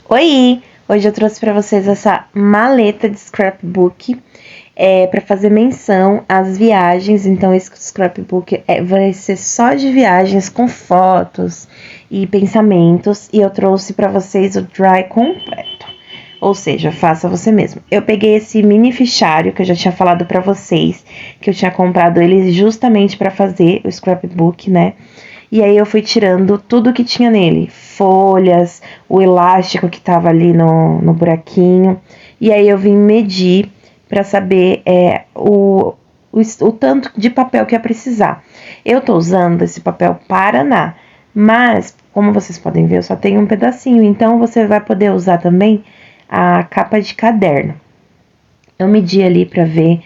Oi! Hoje eu trouxe para vocês essa maleta de scrapbook para fazer menção às viagens. Então, esse scrapbook vai ser só de viagens com fotos e pensamentos. E eu trouxe para vocês o dry completo, ou seja, faça você mesmo. Eu peguei esse mini fichário que eu já tinha falado para vocês, que eu tinha comprado ele justamente para fazer o scrapbook, né? E aí eu fui tirando tudo que tinha nele, folhas, o elástico que tava ali no buraquinho. E aí eu vim medir para saber o tanto de papel que ia precisar. Eu tô usando esse papel Paraná, mas como vocês podem ver, eu só tenho um pedacinho, então você vai poder usar também a capa de caderno. Eu medi ali para ver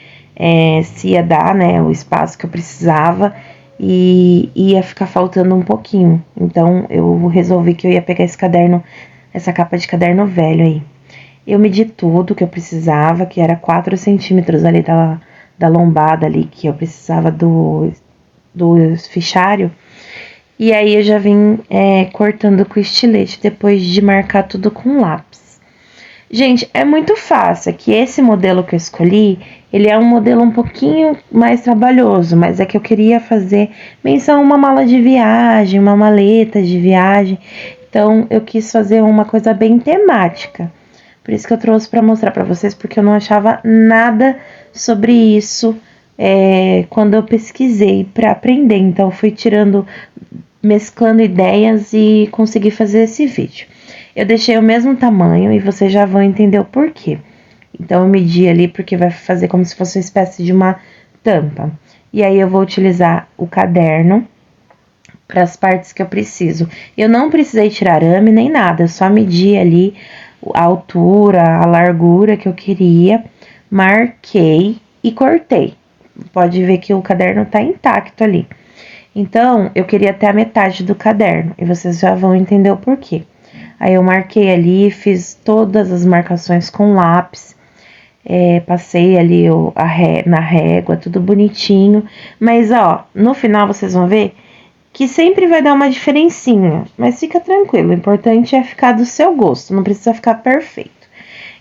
se ia dar, né, o espaço que eu precisava e ia ficar faltando um pouquinho. Então eu resolvi que eu ia pegar esse caderno, essa capa de caderno velho aí. Eu medi tudo que eu precisava, que era 4 centímetros ali da lombada ali que eu precisava do fichário. E aí eu já vim cortando com estilete depois de marcar tudo com lápis. Gente, é muito fácil, que esse modelo que eu escolhi, ele é um modelo um pouquinho mais trabalhoso, mas é que eu queria fazer menção a uma mala de viagem, uma maleta de viagem, então eu quis fazer uma coisa bem temática. Por isso que eu trouxe para mostrar para vocês, porque eu não achava nada sobre isso quando eu pesquisei para aprender, então eu fui mesclando ideias e consegui fazer esse vídeo. Eu deixei o mesmo tamanho e vocês já vão entender o porquê. Então, eu medi ali porque vai fazer como se fosse uma espécie de uma tampa. E aí, eu vou utilizar o caderno para as partes que eu preciso. Eu não precisei tirar arame nem nada, eu só medi ali a altura, a largura que eu queria, marquei e cortei. Pode ver que o caderno tá intacto ali. Então, eu queria até a metade do caderno e vocês já vão entender o porquê. Aí eu marquei ali, fiz todas as marcações com lápis, passei ali na régua, tudo bonitinho. Mas ó, no final vocês vão ver que sempre vai dar uma diferencinha, mas fica tranquilo, o importante é ficar do seu gosto, não precisa ficar perfeito.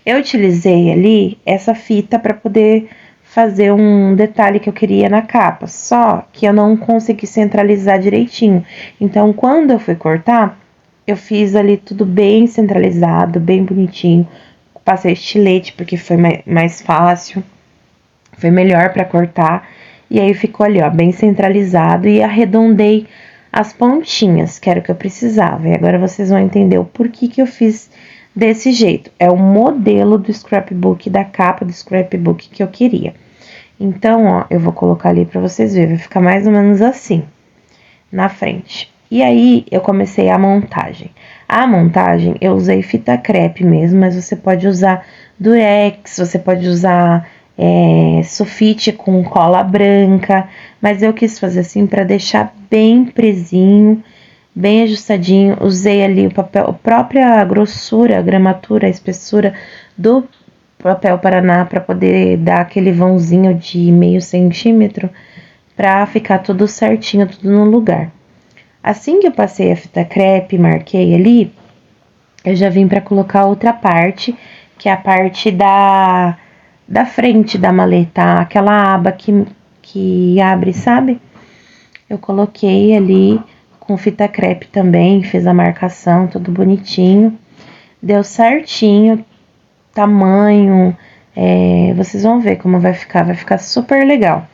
Eu utilizei ali essa fita para poder fazer um detalhe que eu queria na capa, só que eu não consegui centralizar direitinho. Então, quando eu fui cortar, eu fiz ali tudo bem centralizado, bem bonitinho. Passei estilete porque foi mais fácil, foi melhor para cortar. E aí ficou ali, ó, bem centralizado e arredondei as pontinhas, que era o que eu precisava. E agora vocês vão entender o porquê que eu fiz desse jeito. É o modelo do scrapbook, da capa do scrapbook que eu queria. Então, ó, eu vou colocar ali para vocês verem, vai ficar mais ou menos assim, na frente. E aí, eu comecei a montagem. A montagem, eu usei fita crepe mesmo, mas você pode usar durex, você pode usar sulfite com cola branca, mas eu quis fazer assim para deixar bem presinho, bem ajustadinho. Usei ali o papel, a própria grossura, a gramatura, a espessura do papel Paraná para poder dar aquele vãozinho de meio centímetro para ficar tudo certinho, tudo no lugar. Assim que eu passei a fita crepe, marquei ali, eu já vim para colocar outra parte, que é a parte da frente da maleta, aquela aba que abre, sabe? Eu coloquei ali com fita crepe também, fiz a marcação, tudo bonitinho. Deu certinho, tamanho, vocês vão ver como vai ficar super legal.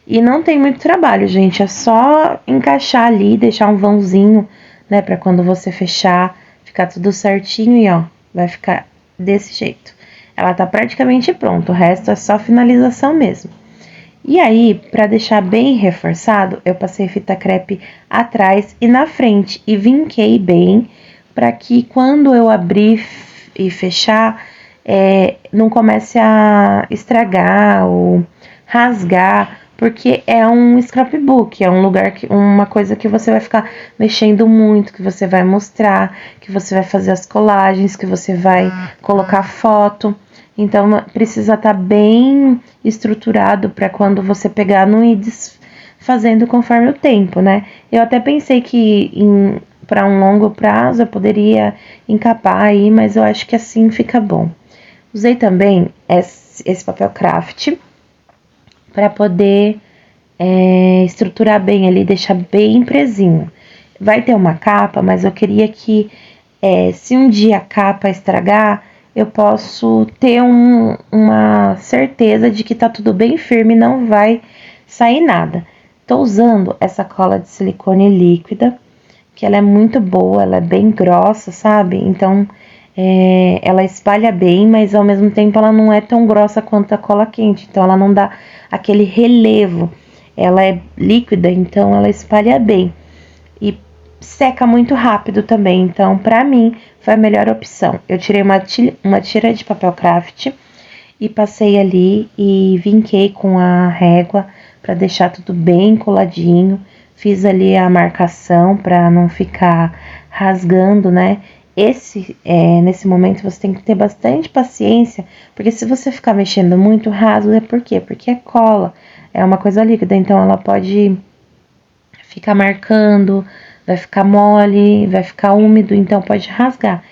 E não tem muito trabalho, gente, é só encaixar ali, deixar um vãozinho, né, pra quando você fechar, ficar tudo certinho e ó, vai ficar desse jeito. Ela tá praticamente pronta, o resto é só finalização mesmo. E aí, pra deixar bem reforçado, eu passei fita crepe atrás e na frente e vinquei bem, pra que quando eu abrir e fechar, não comece a estragar ou rasgar, porque é um scrapbook, é um lugar uma coisa que você vai ficar mexendo muito, que você vai mostrar, que você vai fazer as colagens, que você vai colocar foto. Então precisa estar bem estruturado para quando você pegar não ir desfazendo conforme o tempo, né? Eu até pensei que para um longo prazo eu poderia encapar aí, mas eu acho que assim fica bom. Usei também esse papel craft para poder estruturar bem ali, deixar bem presinho. Vai ter uma capa, mas eu queria que se um dia a capa estragar, eu posso ter uma certeza de que tá tudo bem firme e não vai sair nada. Tô usando essa cola de silicone líquida, que ela é muito boa, ela é bem grossa, sabe? Então, ela espalha bem, mas ao mesmo tempo ela não é tão grossa quanto a cola quente, então ela não dá aquele relevo. Ela é líquida, então ela espalha bem e seca muito rápido também, então pra mim foi a melhor opção. Eu tirei uma tira de papel craft e passei ali e vinquei com a régua para deixar tudo bem coladinho. Fiz ali a marcação para não ficar rasgando, né? Nesse momento você tem que ter bastante paciência, porque se você ficar mexendo muito, rasga. Por quê? Porque é cola, é uma coisa líquida, então ela pode ficar marcando, vai ficar mole, vai ficar úmido, então pode rasgar.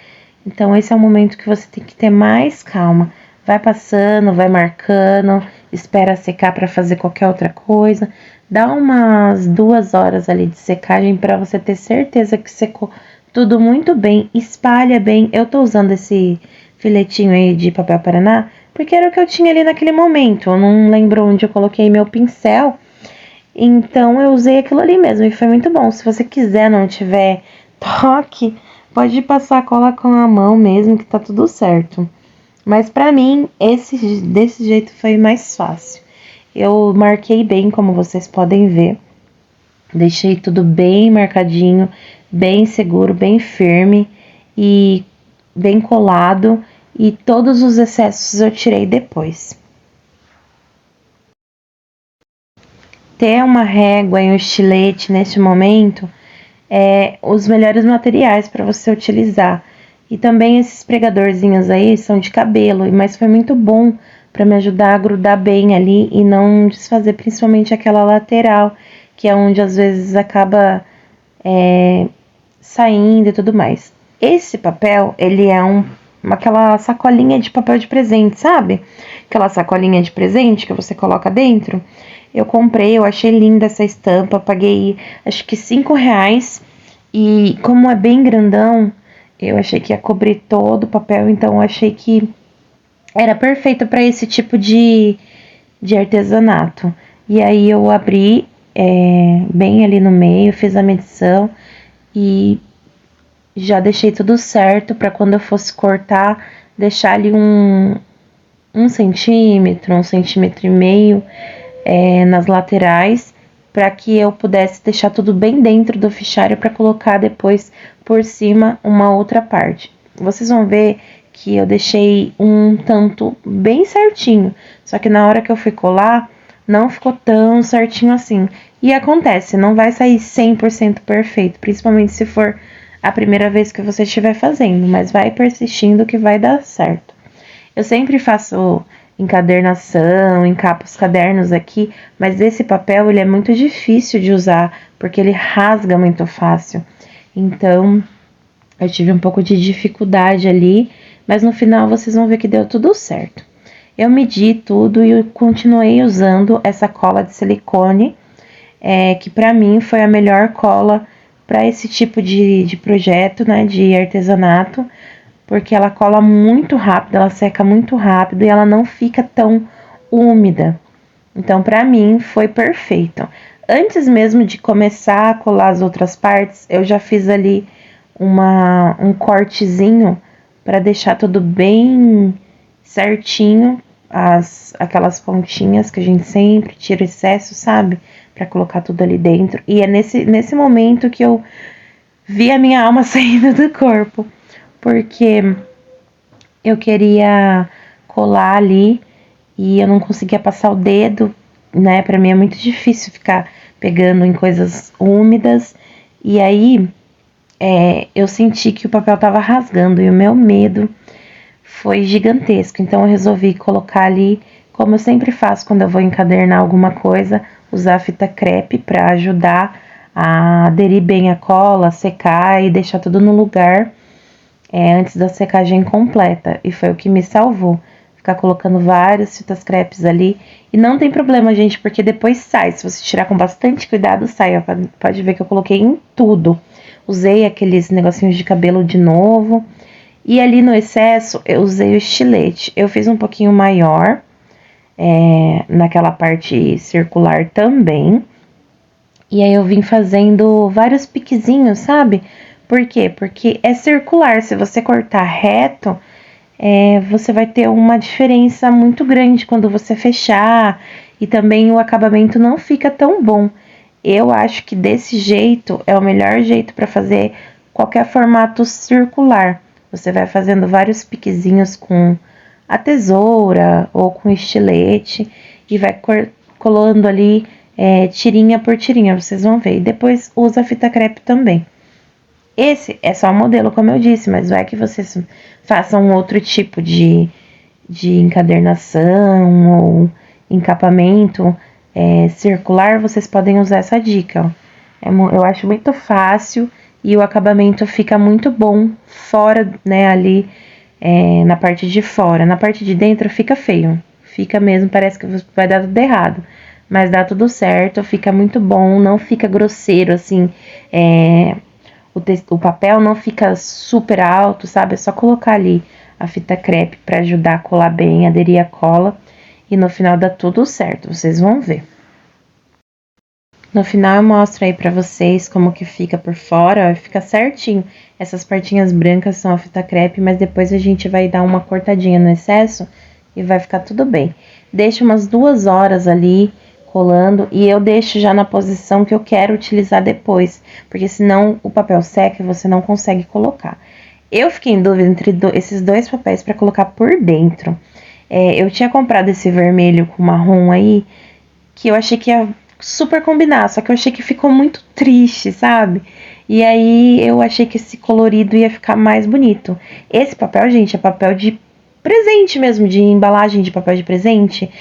Então esse é o momento que você tem que ter mais calma. Vai passando, vai marcando, espera secar para fazer qualquer outra coisa. Dá umas 2 horas ali de secagem para você ter certeza que secou tudo muito bem, espalha bem. Eu tô usando esse filetinho aí de papel paraná, porque era o que eu tinha ali naquele momento. Eu não lembro onde eu coloquei meu pincel, então eu usei aquilo ali mesmo e foi muito bom. Se você quiser, não tiver toque, pode passar a cola com a mão mesmo, que tá tudo certo. Mas pra mim, desse jeito foi mais fácil. Eu marquei bem, como vocês podem ver. Deixei tudo bem marcadinho, bem seguro, bem firme e bem colado. E todos os excessos eu tirei depois. Ter uma régua e um estilete neste momento os melhores materiais para você utilizar. E também esses pregadorzinhos aí são de cabelo, mas foi muito bom para me ajudar a grudar bem ali e não desfazer, principalmente aquela lateral, que é onde às vezes acaba saindo e tudo mais. Esse papel, ele é aquela sacolinha de papel de presente, sabe? Aquela sacolinha de presente que você coloca dentro. Eu comprei, eu achei linda essa estampa, paguei acho que R$5. E como é bem grandão, eu achei que ia cobrir todo o papel, então eu achei que era perfeito para esse tipo de artesanato. E aí eu abri bem ali no meio, fiz a medição e já deixei tudo certo para quando eu fosse cortar, deixar ali um centímetro, 1,5 cm nas laterais, para que eu pudesse deixar tudo bem dentro do fichário para colocar depois por cima uma outra parte. Vocês vão ver que eu deixei um tanto bem certinho, só que na hora que eu fui colar, não ficou tão certinho assim. E acontece, não vai sair 100% perfeito, principalmente se for a primeira vez que você estiver fazendo, mas vai persistindo que vai dar certo. Eu sempre faço encadernação, encapo os cadernos aqui, mas esse papel ele é muito difícil de usar, porque ele rasga muito fácil. Então, eu tive um pouco de dificuldade ali, mas no final vocês vão ver que deu tudo certo. Eu medi tudo e eu continuei usando essa cola de silicone, que pra mim foi a melhor cola para esse tipo de projeto, né, de artesanato, porque ela cola muito rápido, ela seca muito rápido e ela não fica tão úmida. Então, pra mim, foi perfeito. Antes mesmo de começar a colar as outras partes, eu já fiz ali um cortezinho para deixar tudo bem certinho, aquelas pontinhas que a gente sempre tira excesso, sabe? Para colocar tudo ali dentro. E é nesse momento que eu vi a minha alma saindo do corpo, porque eu queria colar ali e eu não conseguia passar o dedo, né? Pra mim é muito difícil ficar pegando em coisas úmidas. E aí eu senti que o papel tava rasgando e o meu medo foi gigantesco. Então eu resolvi colocar ali, como eu sempre faço quando eu vou encadernar alguma coisa, usar fita crepe pra ajudar a aderir bem a cola, secar e deixar tudo no lugar antes da secagem completa. E foi o que me salvou. Ficar colocando várias fitas crepes ali. E não tem problema, gente, porque depois sai. Se você tirar com bastante cuidado, sai. Ó, pode ver que eu coloquei em tudo. Usei aqueles negocinhos de cabelo de novo. E ali no excesso, eu usei o estilete. Eu fiz um pouquinho maior, naquela parte circular também. E aí eu vim fazendo vários piquezinhos, sabe? Por quê? Porque é circular. Se você cortar reto, você vai ter uma diferença muito grande quando você fechar. E também o acabamento não fica tão bom. Eu acho que desse jeito é o melhor jeito para fazer qualquer formato circular. Você vai fazendo vários piquezinhos com a tesoura ou com estilete e vai colando ali tirinha por tirinha, vocês vão ver. E depois usa a fita crepe também. Esse é só o modelo, como eu disse, mas vai que vocês façam um outro tipo de encadernação ou encapamento circular, vocês podem usar essa dica, ó. Eu acho muito fácil e o acabamento fica muito bom fora, né, ali na parte de fora. Na parte de dentro fica feio, fica mesmo, parece que vai dar tudo errado, mas dá tudo certo, fica muito bom, não fica grosseiro, assim, o papel não fica super alto, sabe? É só colocar ali a fita crepe para ajudar a colar bem, aderir a cola, e no final dá tudo certo, vocês vão ver. No final eu mostro aí pra vocês como que fica por fora, ó, fica certinho. Essas partinhas brancas são a fita crepe, mas depois a gente vai dar uma cortadinha no excesso e vai ficar tudo bem. Deixa umas 2 horas ali colando e eu deixo já na posição que eu quero utilizar depois, porque senão o papel seca e você não consegue colocar. Eu fiquei em dúvida entre esses 2 papéis para colocar por dentro. Eu tinha comprado esse vermelho com marrom aí, que eu achei que ia super combinar, só que eu achei que ficou muito triste, sabe? E aí eu achei que esse colorido ia ficar mais bonito. Esse papel, gente, é papel de presente mesmo, de embalagem de papel de presente.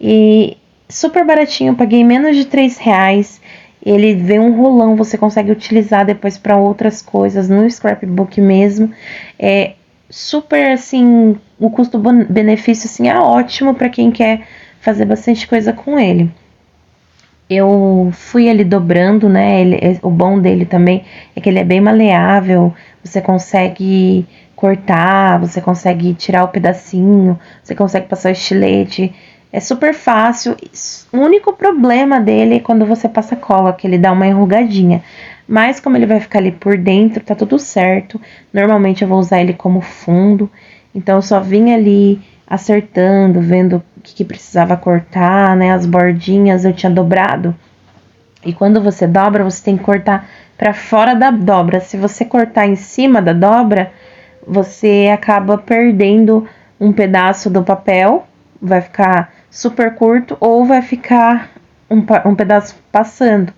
E super baratinho, eu paguei menos de R$3. Ele vem um rolão, você consegue utilizar depois para outras coisas, no scrapbook mesmo. É super, assim, o custo-benefício, assim, é ótimo para quem quer fazer bastante coisa com ele. Eu fui ali dobrando, né? O bom dele também é que ele é bem maleável. Você consegue cortar, você consegue tirar o pedacinho, você consegue passar o estilete. É super fácil. O único problema dele é quando você passa cola, que ele dá uma enrugadinha. Mas como ele vai ficar ali por dentro, tá tudo certo. Normalmente eu vou usar ele como fundo. Então eu só vim ali acertando, vendo o que precisava cortar, né? As bordinhas eu tinha dobrado. E quando você dobra, você tem que cortar para fora da dobra. Se você cortar em cima da dobra, você acaba perdendo um pedaço do papel. Vai ficar super curto ou vai ficar um pedaço passando.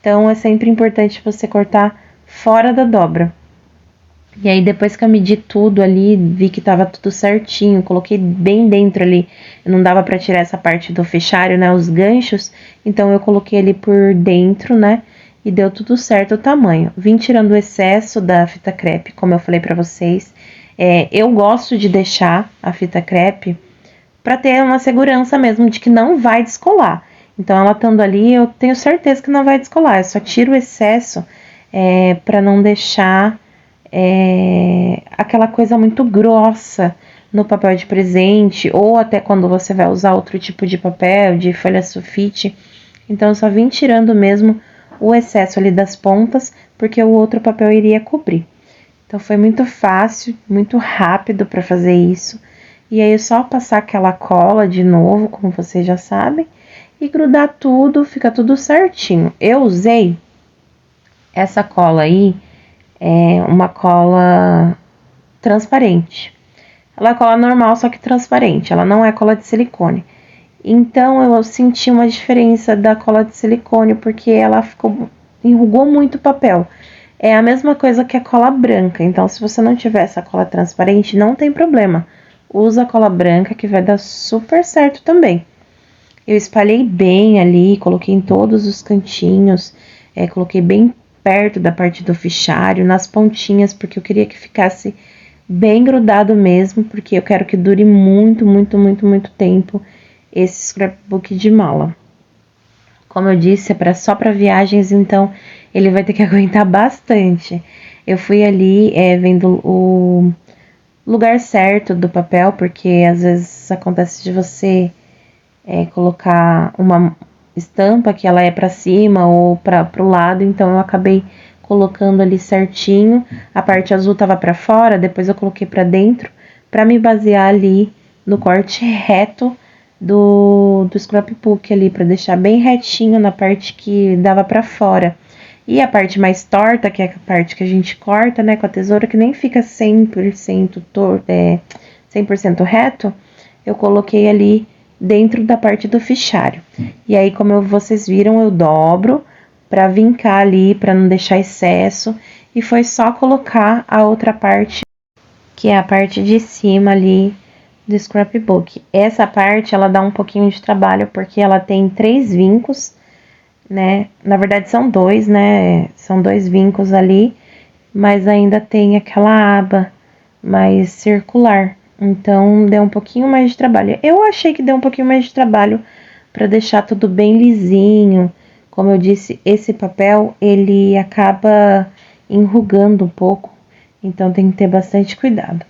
Então é sempre importante você cortar fora da dobra. E aí depois que eu medi tudo ali, vi que tava tudo certinho, coloquei bem dentro ali. Não dava pra tirar essa parte do fichário, né, os ganchos. Então eu coloquei ali por dentro, né, e deu tudo certo o tamanho. Vim tirando o excesso da fita crepe, como eu falei pra vocês. Eu gosto de deixar a fita crepe pra ter uma segurança mesmo de que não vai descolar. Então ela estando ali, eu tenho certeza que não vai descolar. Eu só tiro o excesso pra não deixar aquela coisa muito grossa no papel de presente, ou até quando você vai usar outro tipo de papel, de folha sulfite. Então eu só vim tirando mesmo o excesso ali das pontas, porque o outro papel iria cobrir. Então foi muito fácil, muito rápido para fazer isso. E aí é só passar aquela cola de novo, como vocês já sabem, e grudar tudo, fica tudo certinho. Eu usei essa cola aí, uma cola transparente. Ela é cola normal, só que transparente. Ela não é cola de silicone. Então eu senti uma diferença da cola de silicone, porque ela enrugou muito o papel. É a mesma coisa que a cola branca. Então, se você não tiver essa cola transparente, não tem problema. Usa a cola branca que vai dar super certo também. Eu espalhei bem ali, coloquei em todos os cantinhos. Coloquei bem perto da parte do fichário, nas pontinhas, porque eu queria que ficasse bem grudado mesmo, porque eu quero que dure muito, muito, muito, muito tempo esse scrapbook de mala. Como eu disse, só para viagens, então ele vai ter que aguentar bastante. Eu fui ali vendo o lugar certo do papel, porque às vezes acontece de você colocar uma estampa que ela é para cima ou para o lado, então eu acabei colocando ali certinho. A parte azul tava para fora, depois eu coloquei para dentro, para me basear ali no corte reto do scrapbook ali, para deixar bem retinho na parte que dava para fora. E a parte mais torta, que é a parte que a gente corta, né, com a tesoura, que nem fica 100% torto, 100% reto, eu coloquei ali dentro da parte do fichário. E aí, como vocês viram, eu dobro para vincar ali, para não deixar excesso. E foi só colocar a outra parte, que é a parte de cima ali do scrapbook. Essa parte, ela dá um pouquinho de trabalho, porque ela tem 3 vincos, né? Na verdade, são 2, né? São 2 vincos ali, mas ainda tem aquela aba mais circular. Então, deu um pouquinho mais de trabalho. Eu achei que deu um pouquinho mais de trabalho para deixar tudo bem lisinho. Como eu disse, esse papel, ele acaba enrugando um pouco. Então, tem que ter bastante cuidado.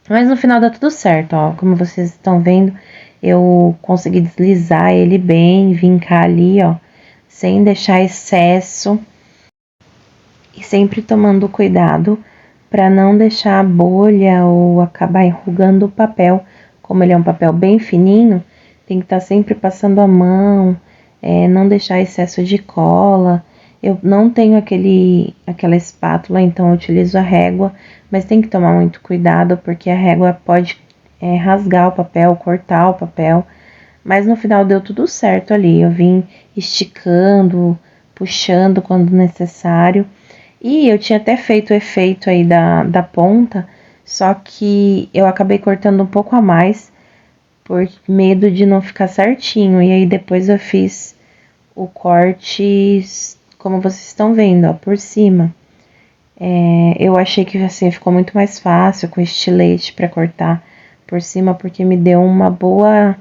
Mas no final dá tudo certo, ó. Como vocês estão vendo, eu consegui deslizar ele bem, vincar ali, ó. Sem deixar excesso. E sempre tomando cuidado para não deixar a bolha ou acabar enrugando o papel. Como ele é um papel bem fininho, tem que estar sempre passando a mão, não deixar excesso de cola. Eu não tenho aquela espátula, então eu utilizo a régua, mas tem que tomar muito cuidado, porque a régua pode rasgar o papel, cortar o papel. Mas no final deu tudo certo ali, eu vim esticando, puxando quando necessário. E eu tinha até feito o efeito aí da ponta, só que eu acabei cortando um pouco a mais, por medo de não ficar certinho. E aí depois eu fiz o corte, como vocês estão vendo, ó, por cima. Eu achei que assim ficou muito mais fácil com estilete para cortar por cima, porque me deu uma boa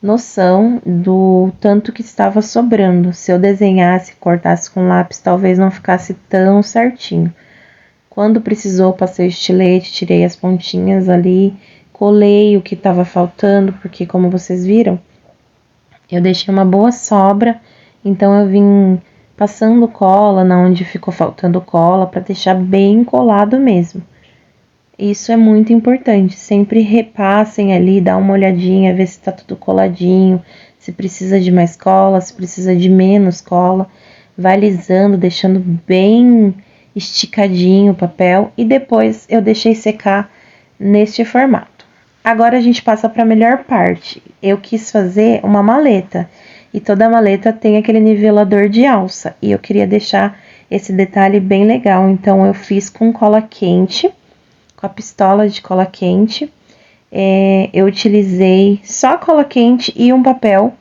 noção do tanto que estava sobrando. Se eu desenhasse, cortasse com lápis, talvez não ficasse tão certinho. Quando precisou, passei o estilete, tirei as pontinhas ali, colei o que estava faltando, porque como vocês viram, eu deixei uma boa sobra, então eu vim passando cola na onde ficou faltando cola, para deixar bem colado mesmo. Isso é muito importante, sempre repassem ali, dá uma olhadinha, ver se tá tudo coladinho, se precisa de mais cola, se precisa de menos cola, vai alisando, deixando bem esticadinho o papel e depois eu deixei secar neste formato. Agora a gente passa para a melhor parte. Eu quis fazer uma maleta e toda maleta tem aquele nivelador de alça e eu queria deixar esse detalhe bem legal, então eu fiz com cola quente, com a pistola de cola quente. Eu utilizei só cola quente e um papel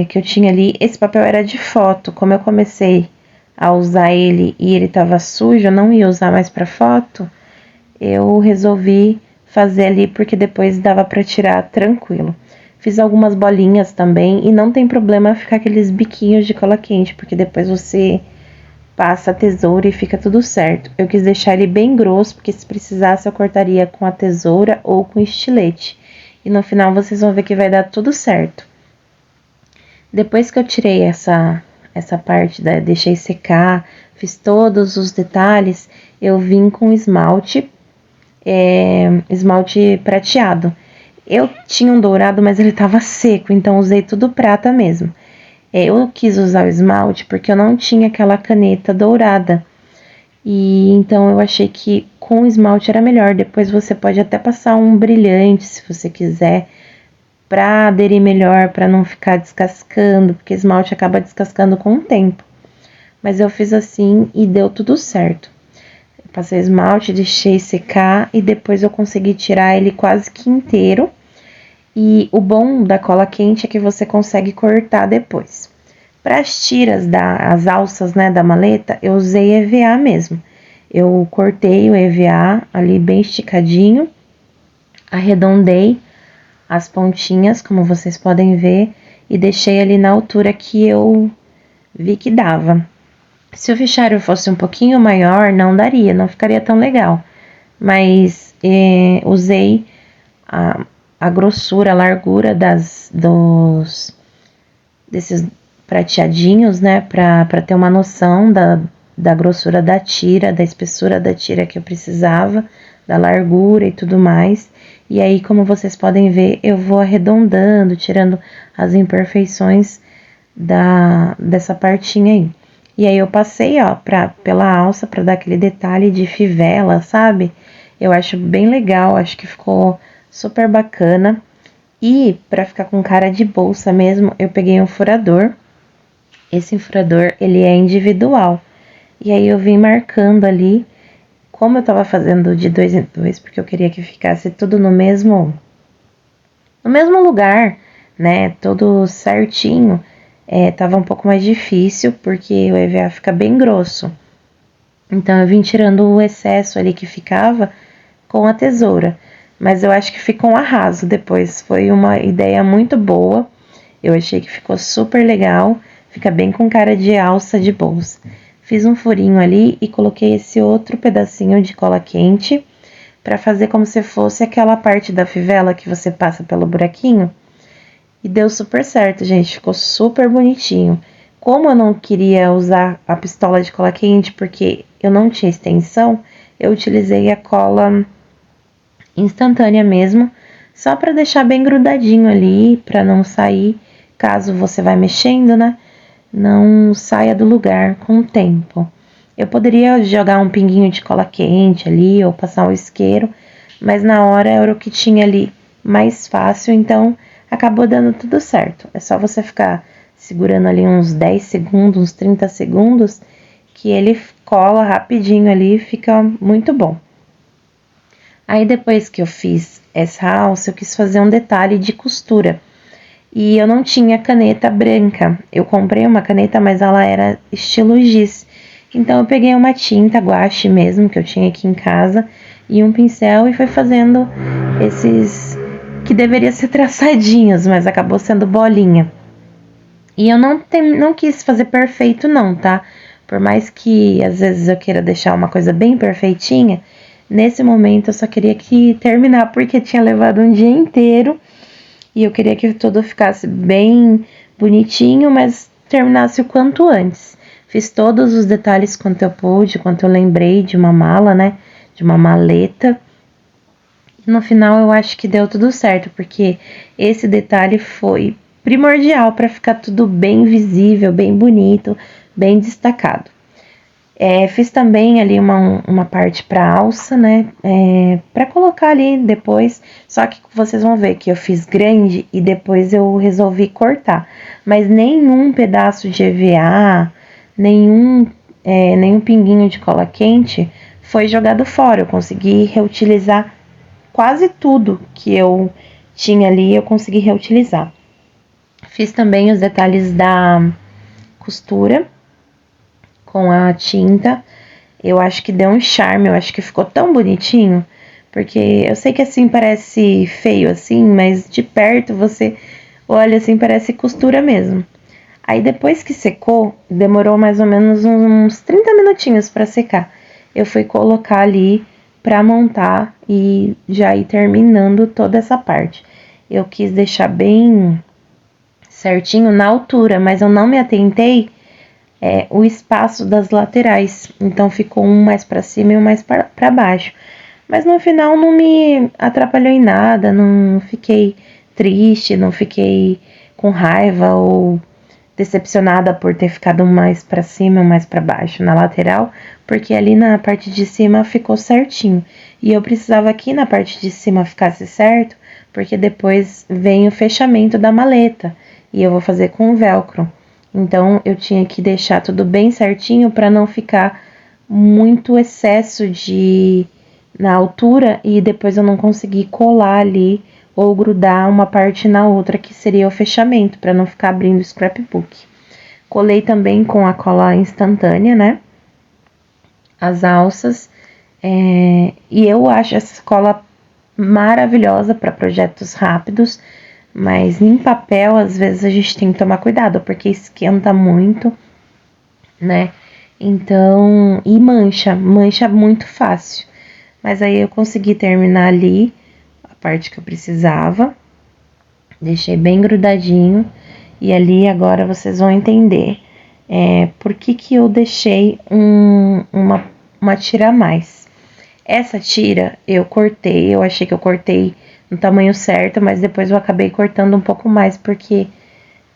que eu tinha ali. Esse papel era de foto, como eu comecei a usar ele e ele tava sujo, eu não ia usar mais para foto, eu resolvi fazer ali porque depois dava para tirar tranquilo. Fiz algumas bolinhas também e não tem problema ficar aqueles biquinhos de cola quente, porque depois você passa a tesoura e fica tudo certo. Eu quis deixar ele bem grosso, porque se precisasse eu cortaria com a tesoura ou com estilete. E no final vocês vão ver que vai dar tudo certo. Depois que eu tirei essa parte, deixei secar, fiz todos os detalhes, eu vim com esmalte, esmalte prateado. Eu tinha um dourado, mas ele tava seco, então usei tudo prata mesmo. Eu quis usar o esmalte porque eu não tinha aquela caneta dourada. E então eu achei que com esmalte era melhor. Depois você pode até passar um brilhante, se você quiser, pra aderir melhor, pra não ficar descascando, porque esmalte acaba descascando com o tempo. Mas eu fiz assim e deu tudo certo. Eu passei esmalte, deixei secar e depois eu consegui tirar ele quase que inteiro. E o bom da cola quente é que você consegue cortar depois. Para as tiras, as alças, né, da maleta, eu usei EVA mesmo. Eu cortei o EVA ali bem esticadinho, arredondei as pontinhas, como vocês podem ver, e deixei ali na altura que eu vi que dava. Se o fichário fosse um pouquinho maior, não daria, não ficaria tão legal. Mas usei a grossura, a largura desses prateadinhos, né, para ter uma noção da grossura da tira, da espessura da tira que eu precisava, da largura e tudo mais. E aí, como vocês podem ver, eu vou arredondando, tirando as imperfeições dessa partinha aí. E aí eu passei, ó, pela alça para dar aquele detalhe de fivela, sabe? Eu acho bem legal, acho que ficou super bacana. E para ficar com cara de bolsa mesmo, eu peguei um furador. Esse furador, ele é individual. E aí eu vim marcando ali, como eu tava fazendo de 2 em 2, porque eu queria que ficasse tudo no mesmo lugar, né? Tudo certinho. Tava um pouco mais difícil, porque o EVA fica bem grosso. Então eu vim tirando o excesso ali que ficava com a tesoura. Mas eu acho que ficou um arraso depois. Foi uma ideia muito boa. Eu achei que ficou super legal. Fica bem com cara de alça de bolsa. Fiz um furinho ali e coloquei esse outro pedacinho de cola quente para fazer como se fosse aquela parte da fivela que você passa pelo buraquinho. E deu super certo, gente. Ficou super bonitinho. Como eu não queria usar a pistola de cola quente porque eu não tinha extensão, eu utilizei a cola instantânea mesmo, só para deixar bem grudadinho ali, para não sair, caso você vai mexendo, né? Não saia do lugar com o tempo. Eu poderia jogar um pinguinho de cola quente ali, ou passar um isqueiro, mas na hora era o que tinha ali mais fácil, então acabou dando tudo certo. É só você ficar segurando ali uns 10 segundos, uns 30 segundos, que ele cola rapidinho ali e fica muito bom. Aí depois que eu fiz essa alça, eu quis fazer um detalhe de costura. E eu não tinha caneta branca. Eu comprei uma caneta, mas ela era estilo giz. Então eu peguei uma tinta guache mesmo, que eu tinha aqui em casa, e um pincel e fui fazendo esses que deveria ser traçadinhos, mas acabou sendo bolinha. E eu não quis fazer perfeito não, tá? Por mais que às vezes eu queira deixar uma coisa bem perfeitinha, nesse momento eu só queria que terminar porque tinha levado um dia inteiro e eu queria que tudo ficasse bem bonitinho, mas terminasse o quanto antes. Fiz todos os detalhes quanto eu pude, quanto eu lembrei de uma mala, né? De uma maleta. E no final eu acho que deu tudo certo, porque esse detalhe foi primordial para ficar tudo bem visível, bem bonito, bem destacado. Fiz também ali uma parte para alça, né, para colocar ali depois, só que vocês vão ver que eu fiz grande e depois eu resolvi cortar, mas nenhum pedaço de EVA, nenhum pinguinho de cola quente foi jogado fora, eu consegui reutilizar quase tudo que eu tinha ali, eu consegui reutilizar. Fiz também os detalhes da costura com a tinta. Eu acho que deu um charme, eu acho que ficou tão bonitinho, porque eu sei que assim parece feio assim, mas de perto você olha assim, parece costura mesmo. Aí depois que secou, demorou mais ou menos uns 30 minutinhos para secar. Eu fui colocar ali para montar e já ir terminando toda essa parte. Eu quis deixar bem certinho na altura, mas eu não me atentei o espaço das laterais, então ficou um mais para cima e um mais para baixo. Mas no final não me atrapalhou em nada, não fiquei triste, não fiquei com raiva ou decepcionada por ter ficado um mais para cima e um mais para baixo na lateral, porque ali na parte de cima ficou certinho. E eu precisava que na parte de cima ficasse certo, porque depois vem o fechamento da maleta e eu vou fazer com velcro. Então eu tinha que deixar tudo bem certinho para não ficar muito excesso na altura e depois eu não conseguir colar ali ou grudar uma parte na outra, que seria o fechamento, para não ficar abrindo o scrapbook. Colei também com a cola instantânea, né? As alças. E eu acho essa cola maravilhosa para projetos rápidos, mas em papel às vezes a gente tem que tomar cuidado, porque esquenta muito, né? Então, e mancha muito fácil. Mas aí eu consegui terminar ali a parte que eu precisava, deixei bem grudadinho, e ali agora vocês vão entender por que eu deixei uma tira a mais. Essa tira eu cortei, eu achei que eu cortei no tamanho certo, mas depois eu acabei cortando um pouco mais, porque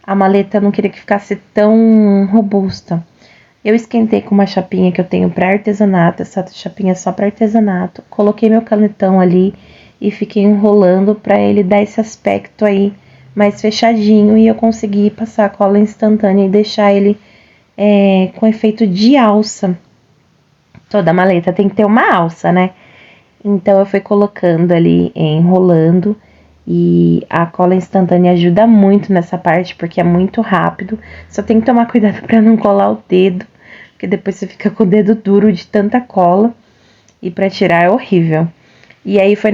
a maleta eu não queria que ficasse tão robusta. Eu esquentei com uma chapinha que eu tenho para artesanato, essa chapinha é só para artesanato. Coloquei meu canetão ali e fiquei enrolando para ele dar esse aspecto aí mais fechadinho, e eu consegui passar a cola instantânea e deixar ele com efeito de alça. Toda maleta tem que ter uma alça, né? Então eu fui colocando ali, enrolando, e a cola instantânea ajuda muito nessa parte, porque é muito rápido. Só tem que tomar cuidado para não colar o dedo, porque depois você fica com o dedo duro de tanta cola, e para tirar é horrível. E aí foi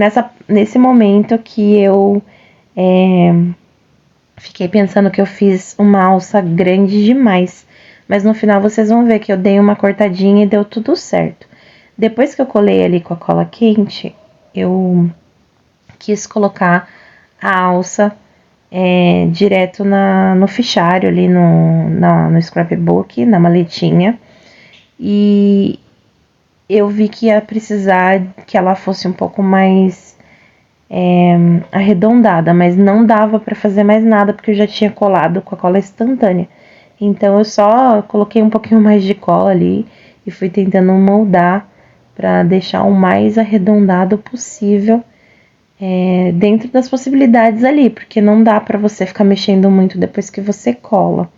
nesse momento que eu fiquei pensando que eu fiz uma alça grande demais. Mas no final vocês vão ver que eu dei uma cortadinha e deu tudo certo. Depois que eu colei ali com a cola quente, eu quis colocar a alça direto no fichário ali no scrapbook, na maletinha. E eu vi que ia precisar que ela fosse um pouco mais arredondada, mas não dava para fazer mais nada porque eu já tinha colado com a cola instantânea. Então eu só coloquei um pouquinho mais de cola ali e fui tentando moldar para deixar o mais arredondado possível, dentro das possibilidades ali, porque não dá para você ficar mexendo muito depois que você cola.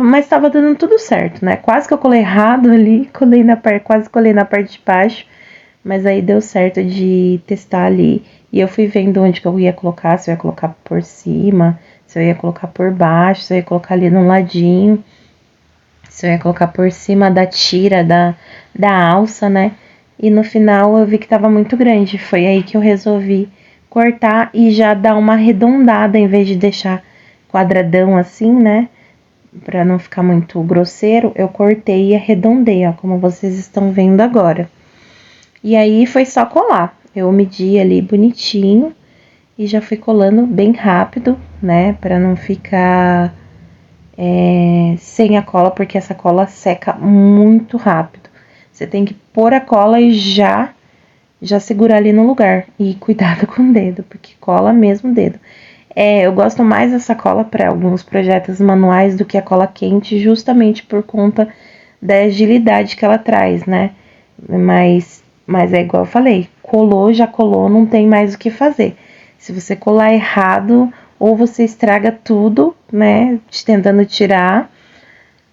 Mas tava dando tudo certo, né? Quase que eu colei errado ali, quase colei na parte de baixo, mas aí deu certo de testar ali. E eu fui vendo onde que eu ia colocar, se eu ia colocar por cima, se eu ia colocar por baixo, se eu ia colocar ali no ladinho, se eu ia colocar por cima da tira da alça, né? E no final eu vi que tava muito grande. Foi aí que eu resolvi cortar e já dar uma arredondada, em vez de deixar quadradão assim, né? Pra não ficar muito grosseiro, eu cortei e arredondei, ó, como vocês estão vendo agora. E aí foi só colar. Eu medi ali bonitinho e já fui colando bem rápido, né? Pra não ficar sem a cola, porque essa cola seca muito rápido. Você tem que pôr a cola e já segurar ali no lugar. E cuidado com o dedo, porque cola mesmo o dedo. Eu gosto mais dessa cola para alguns projetos manuais do que a cola quente, justamente por conta da agilidade que ela traz, né? Mas é igual eu falei, colou, já colou, não tem mais o que fazer. Se você colar errado, ou você estraga tudo, né, tentando tirar,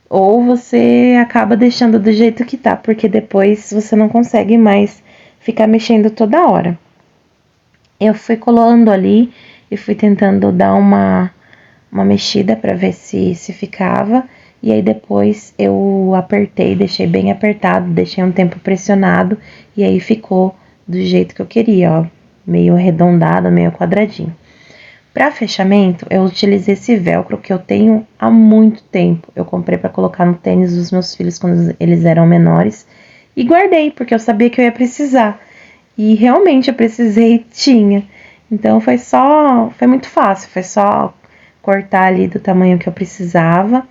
ou você acaba deixando do jeito que tá, porque depois você não consegue mais ficar mexendo toda hora. Eu fui colando ali e fui tentando dar uma mexida para ver se ficava, e aí depois eu apertei, deixei bem apertado, deixei um tempo pressionado, e aí ficou do jeito que eu queria, ó, meio arredondado, meio quadradinho. Para fechamento, eu utilizei esse velcro que eu tenho há muito tempo. Eu comprei para colocar no tênis dos meus filhos quando eles eram menores e guardei, porque eu sabia que eu ia precisar. E realmente eu precisei e tinha. Então foi muito fácil, foi só cortar ali do tamanho que eu precisava.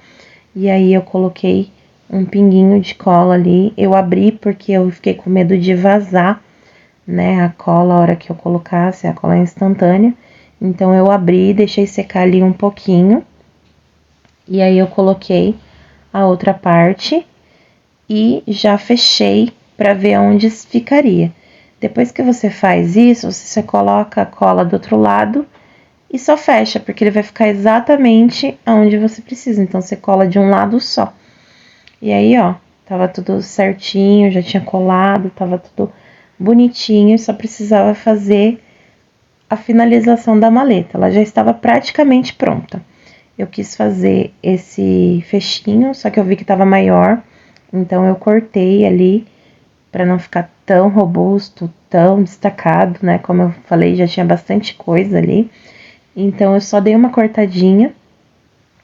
E aí eu coloquei um pinguinho de cola ali. Eu abri porque eu fiquei com medo de vazar, né, a cola a hora que eu colocasse, a cola instantânea. Então eu abri, deixei secar ali um pouquinho. E aí eu coloquei a outra parte e já fechei para ver onde ficaria. Depois que você faz isso, você coloca a cola do outro lado e só fecha, porque ele vai ficar exatamente onde você precisa. Então você cola de um lado só. E aí, ó, tava tudo certinho, já tinha colado, tava tudo bonitinho, só precisava fazer a finalização da maleta. Ela já estava praticamente pronta. eu quis fazer esse fechinho, só que eu vi que tava maior, então eu cortei ali para não ficar tão robusto, tão destacado, né? Como eu falei, já tinha bastante coisa ali. Então eu só dei uma cortadinha,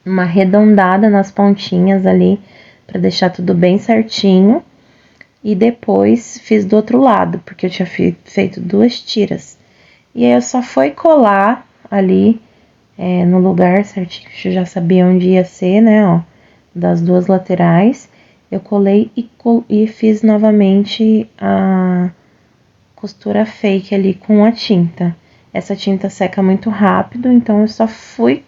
uma arredondada nas pontinhas ali, para deixar tudo bem certinho. E depois fiz do outro lado, porque eu tinha feito 2 tiras. E aí eu só fui colar ali no lugar certinho, que eu já sabia onde ia ser, né, ó, das 2 laterais. Eu colei e fiz novamente a costura fake ali com a tinta. Essa tinta seca muito rápido, então eu só fui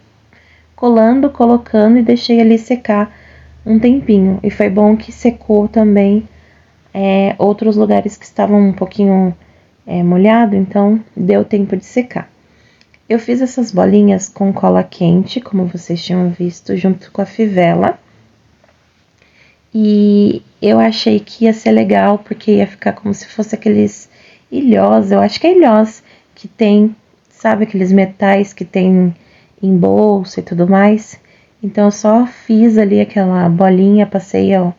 colando, colocando e deixei ali secar um tempinho. E foi bom que secou também outros lugares que estavam um pouquinho molhado, então deu tempo de secar. Eu fiz essas bolinhas com cola quente, como vocês tinham visto, junto com a fivela. E eu achei que ia ser legal, porque ia ficar como se fosse aqueles ilhós, eu acho que é ilhós, que tem, sabe, aqueles metais que tem em bolsa e tudo mais. Então eu só fiz ali aquela bolinha, passei o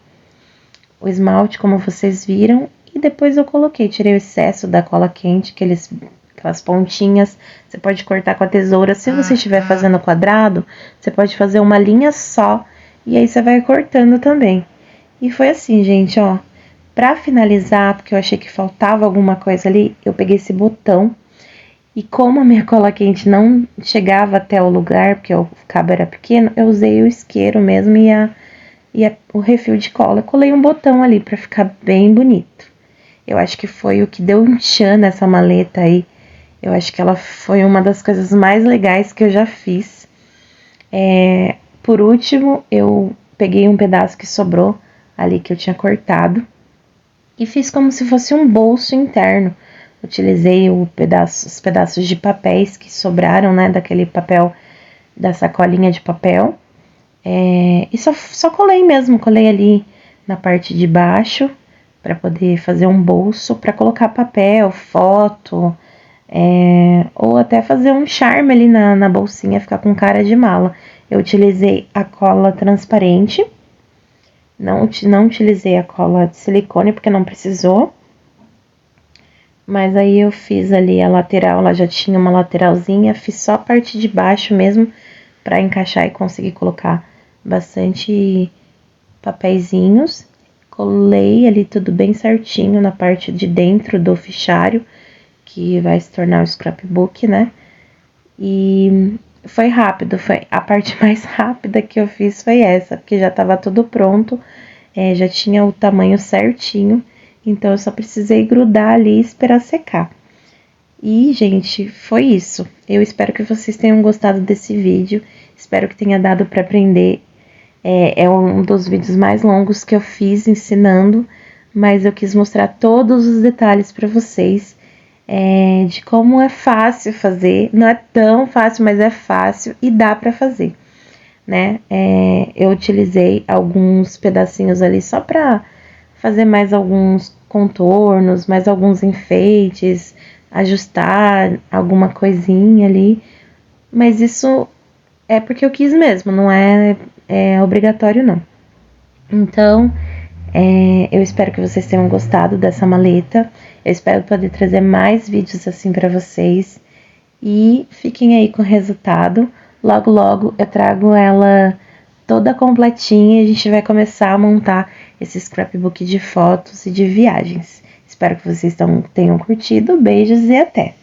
esmalte, como vocês viram, e depois eu tirei o excesso da cola quente, aquelas pontinhas. Você pode cortar com a tesoura. Se você estiver fazendo quadrado, você pode fazer uma linha só, e aí você vai cortando também. E foi assim, gente, ó. Pra finalizar, porque eu achei que faltava alguma coisa ali, eu peguei esse botão. E como a minha cola quente não chegava até o lugar, porque o cabo era pequeno, eu usei o isqueiro mesmo e o refil de cola. Eu colei um botão ali pra ficar bem bonito. Eu acho que foi o que deu um tchan nessa maleta aí. Eu acho que ela foi uma das coisas mais legais que eu já fiz. Por último, eu peguei um pedaço que sobrou ali que eu tinha cortado e fiz como se fosse um bolso interno. Utilizei os pedaços de papéis que sobraram, né, daquele papel, da sacolinha de papel. E só colei mesmo, colei ali na parte de baixo para poder fazer um bolso para colocar papel, foto, ou até fazer um charme ali na bolsinha, ficar com cara de mala. Eu utilizei a cola transparente, não utilizei a cola de silicone porque não precisou. Mas aí eu fiz ali a lateral, ela já tinha uma lateralzinha, fiz só a parte de baixo mesmo para encaixar e conseguir colocar bastante papeizinhos. Colei ali tudo bem certinho na parte de dentro do fichário, que vai se tornar o scrapbook, né? E foi rápido, foi a parte mais rápida que eu fiz foi essa, porque já tava tudo pronto, já tinha o tamanho certinho, então eu só precisei grudar ali e esperar secar. E, gente, foi isso. Eu espero que vocês tenham gostado desse vídeo, espero que tenha dado para aprender. É um dos vídeos mais longos que eu fiz ensinando, mas eu quis mostrar todos os detalhes para vocês, de como é fácil fazer. Não é tão fácil, mas é fácil e dá para fazer, né? Eu utilizei alguns pedacinhos ali só para fazer mais alguns contornos, mais alguns enfeites, ajustar alguma coisinha ali, mas isso é porque eu quis mesmo, não é obrigatório não. Então, eu espero que vocês tenham gostado dessa maleta, eu espero poder trazer mais vídeos assim pra vocês, e fiquem aí com o resultado. Logo, logo eu trago ela toda completinha e a gente vai começar a montar esse scrapbook de fotos e de viagens. Espero que vocês tenham curtido, beijos e até!